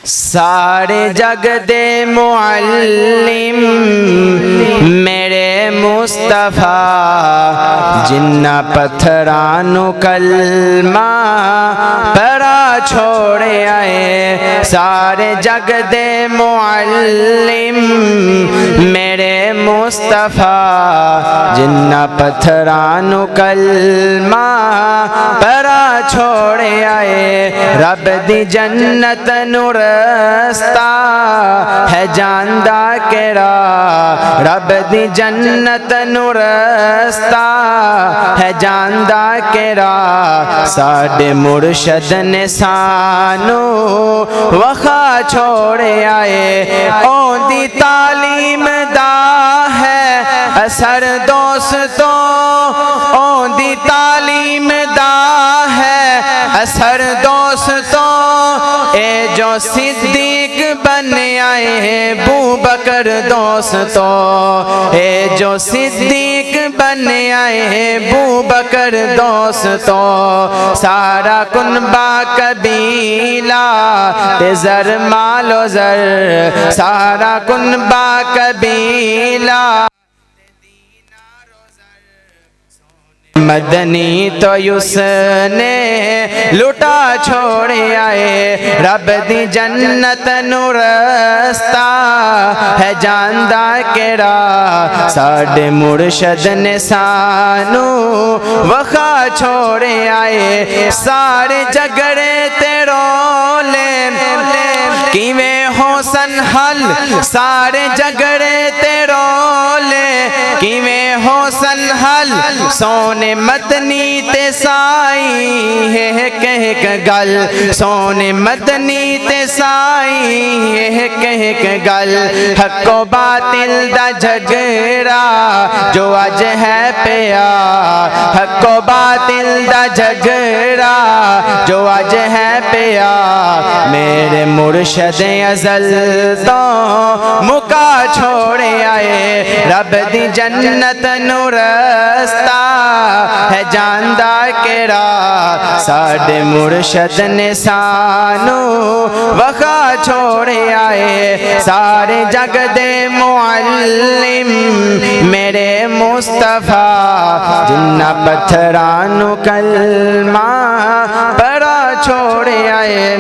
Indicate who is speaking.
Speaker 1: سارے جگ دے معلم میرے مصطفیٰ جنہ پتھرانو کلمہ پڑا چھوڑے آئے سارے جگ دے معلم میرے مصطفیٰ جنہ پتھرانو کلمہ پڑا چھوڑے آئے رب دی جنت نور ہے جاندہ کیڑا رب دی جنت نورستا ہے جاندہ کیڑا ساڑے مرشد نے سانو وخا چھوڑے آئے اون دی تعلیم دا ہے اثر دوستوں اون دی تعلیم دا ہے اثر دوستوں اے جو صدیق بنے آئے ہیں ابو بکر دوستوں اے جو صدیق بنے آئے ہیں ابو بکر دوستوں سارا کنبہ قبیلہ تے زر مال و زر سارا کنبہ قبیلہ مدنی تو اس نے لٹا چھوڑے آئے رب دی جنت نورستا ہے جاندہ کیڑا ساڑے مرشد نے سانو وخا چھوڑے آئے سارے جگڑے تیرولے کیویں حسن حل سارے جگڑے تیرولے کیویں حسن حل سونے مدنی تے سائی ہے کہہ گل سونے مدنی تے سائی ہے کہہ گل حق و باطل دا جھگڑا جو آج ہے پیا حق و باطل دا جھگڑا جو آج ہے پیا میرے مرشد ازل تو مکا چھوڑے آئے رب دی جنت نورستا ہے جاندہ کیڑا ساڑے مرشد نے سانو وخا چھوڑے آئے سارے جگ دے معلم میرے مصطفیٰ جنہ پتھرانو کلمہ پڑا چھوڑے آئے